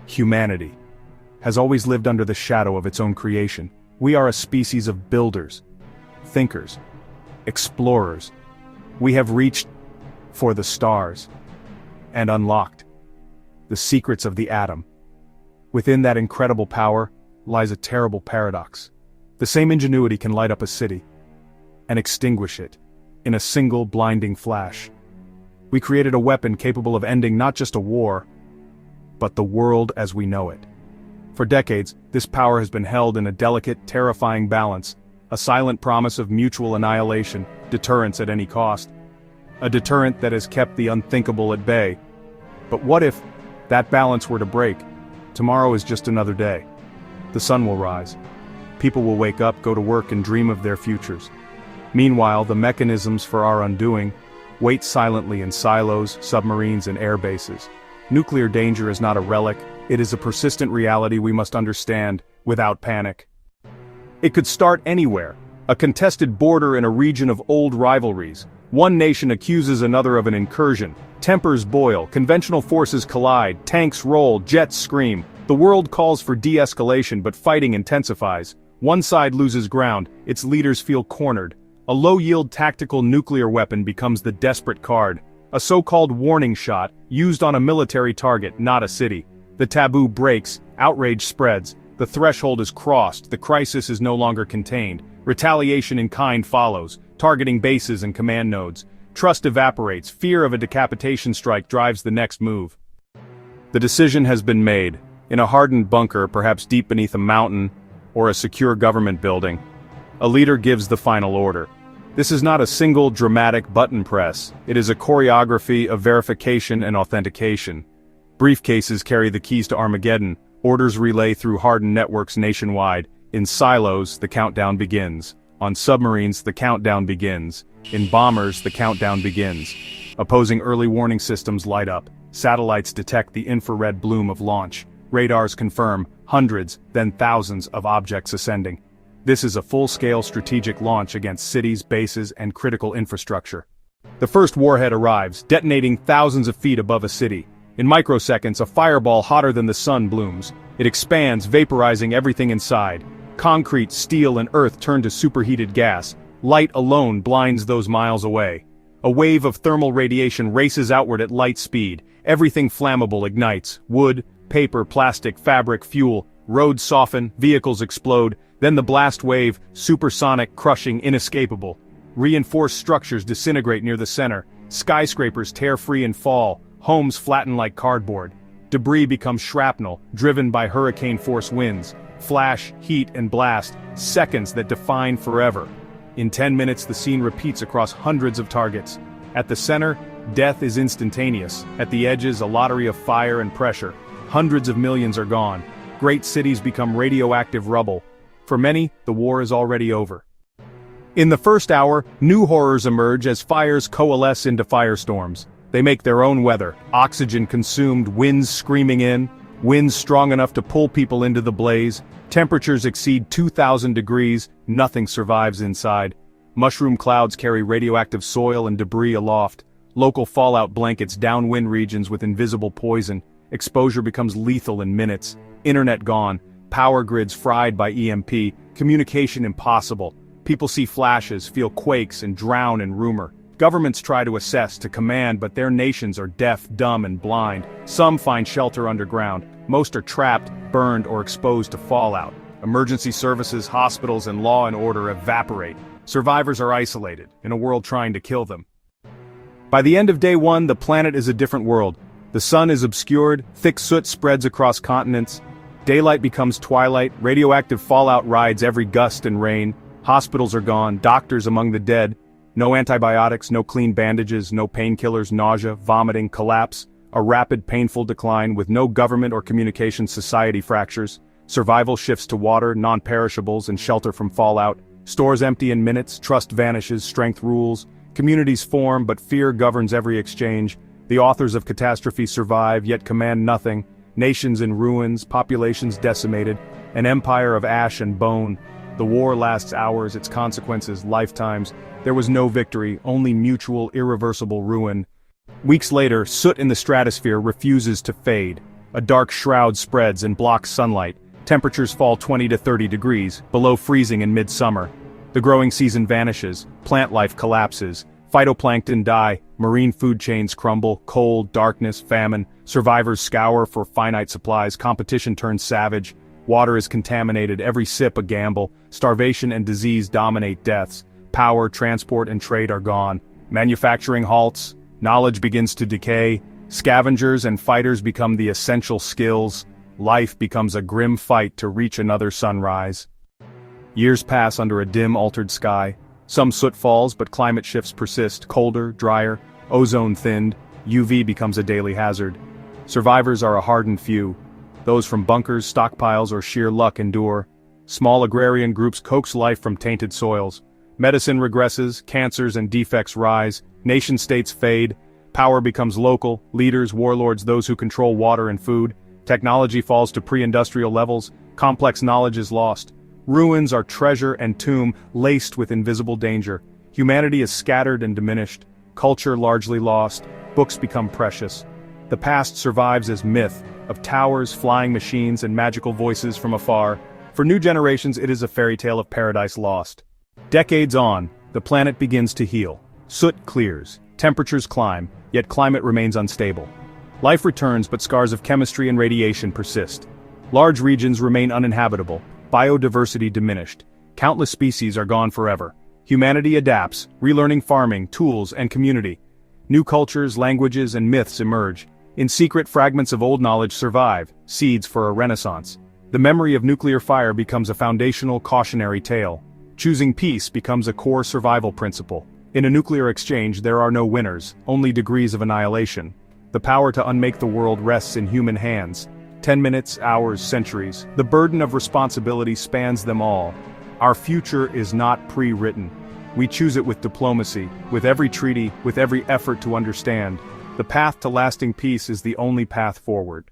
Humanity has always lived under the shadow of its own creation. We are a species of builders, thinkers, explorers. We have reached for the stars and unlocked the secrets of the atom. Within that incredible power lies a terrible paradox. The same ingenuity can light up a city and extinguish it in a single blinding flash. We created a weapon capable of ending not just a war, but the world as we know it. For decades, this power has been held in a delicate, terrifying balance, a silent promise of mutual annihilation, deterrence at any cost. A deterrent that has kept the unthinkable at bay. But what if that balance were to break? Tomorrow is just another day. The sun will rise. People will wake up, go to work, and dream of their futures. Meanwhile, the mechanisms for our undoing wait silently in silos, submarines, and air bases. Nuclear danger is not a relic, it is a persistent reality we must understand, without panic. It could start anywhere, a contested border in a region of old rivalries. One nation accuses another of an incursion, tempers boil, conventional forces collide, tanks roll, jets scream. The world calls for de-escalation, but fighting intensifies. One side loses ground, its leaders feel cornered. A low-yield tactical nuclear weapon becomes the desperate card. A so-called warning shot, used on a military target, not a city. The taboo breaks, outrage spreads, the threshold is crossed, the crisis is no longer contained. Retaliation in kind follows, targeting bases and command nodes. Trust evaporates, fear of a decapitation strike drives the next move. The decision has been made. In a hardened bunker, perhaps deep beneath a mountain, or a secure government building, a leader gives the final order. This is not a single dramatic button press, it is a choreography of verification and authentication. Briefcases carry the keys to Armageddon, orders relay through hardened networks nationwide. In silos, the countdown begins. On submarines, the countdown begins. In bombers, the countdown begins. Opposing early warning systems light up. Satellites detect the infrared bloom of launch. Radars confirm hundreds, then thousands of objects ascending. This is a full-scale strategic launch against cities, bases, and critical infrastructure. The first warhead arrives, detonating thousands of feet above a city. In microseconds, a fireball hotter than the sun blooms. It expands, vaporizing everything inside. Concrete, steel, and earth turn to superheated gas. Light alone blinds those miles away. A wave of thermal radiation races outward at light speed. Everything flammable ignites. Wood, paper, plastic, fabric, fuel. Roads soften, vehicles explode. Then the blast wave, supersonic, crushing, inescapable. Reinforced structures disintegrate near the center. Skyscrapers tear free and fall. Homes flatten like cardboard. Debris becomes shrapnel, driven by hurricane-force winds. Flash, heat, and blast, seconds that define forever. In 10 minutes, the scene repeats across hundreds of targets. At the center, death is instantaneous. At the edges, a lottery of fire and pressure. Hundreds of millions are gone. Great cities become radioactive rubble. For many, the war is already over. In the first hour, new horrors emerge as fires coalesce into firestorms. They make their own weather, oxygen consumed, winds screaming in, winds strong enough to pull people into the blaze. Temperatures exceed 2,000 degrees, nothing survives inside. Mushroom clouds carry radioactive soil and debris aloft. Local fallout blankets downwind regions with invisible poison. Exposure becomes lethal in minutes. Internet gone. Power grids fried by EMP, communication impossible. People see flashes, feel quakes, and drown in rumor. Governments try to assess, to command, but their nations are deaf, dumb, and blind. Some find shelter underground. Most are trapped, burned, or exposed to fallout. Emergency services, hospitals, and law and order evaporate. Survivors are isolated, in a world trying to kill them. By the end of day one, the planet is a different world. The sun is obscured, thick soot spreads across continents. Daylight becomes twilight, radioactive fallout rides every gust and rain. Hospitals are gone, doctors among the dead. No antibiotics, no clean bandages, no painkillers, nausea, vomiting, collapse. A rapid, painful decline with no government or communication society fractures. Survival shifts to water, non-perishables, and shelter from fallout. Stores empty in minutes, trust vanishes, strength rules. Communities form, but fear governs every exchange. The authors of catastrophe survive, yet command nothing. Nations in ruins, populations decimated, an empire of ash and bone. The war lasts hours, its consequences lifetimes. There was no victory, only mutual, irreversible ruin. Weeks later, soot in the stratosphere refuses to fade. A dark shroud spreads and blocks sunlight. Temperatures fall 20 to 30 degrees, below freezing in midsummer. The growing season vanishes, plant life collapses, phytoplankton die, marine food chains crumble, cold, darkness, famine, survivors scour for finite supplies, competition turns savage, water is contaminated, every sip a gamble, starvation and disease dominate deaths, power, transport and trade are gone, manufacturing halts, knowledge begins to decay, scavengers and fighters become the essential skills, life becomes a grim fight to reach another sunrise. Years pass under a dim, altered sky. Some soot falls, but climate shifts persist, colder, drier, ozone thinned, UV becomes a daily hazard. Survivors are a hardened few. Those from bunkers, stockpiles, or sheer luck endure. Small agrarian groups coax life from tainted soils. Medicine regresses, cancers and defects rise, nation-states fade, power becomes local, leaders, warlords, those who control water and food, technology falls to pre-industrial levels, complex knowledge is lost. Ruins are treasure and tomb, laced with invisible danger. Humanity is scattered and diminished, culture largely lost, books become precious. The past survives as myth, of towers, flying machines, and magical voices from afar. For new generations it is a fairy tale of paradise lost. Decades on, the planet begins to heal. Soot clears, temperatures climb, yet climate remains unstable. Life returns, but scars of chemistry and radiation persist. Large regions remain uninhabitable, biodiversity diminished. Countless species are gone forever. Humanity adapts, relearning farming, tools, and community. New cultures, languages, and myths emerge. In secret, fragments of old knowledge survive, seeds for a renaissance. The memory of nuclear fire becomes a foundational cautionary tale. Choosing peace becomes a core survival principle. In a nuclear exchange there are no winners, only degrees of annihilation. The power to unmake the world rests in human hands. 10 minutes, hours, centuries. The burden of responsibility spans them all. Our future is not pre-written. We choose it with diplomacy, with every treaty, with every effort to understand. The path to lasting peace is the only path forward.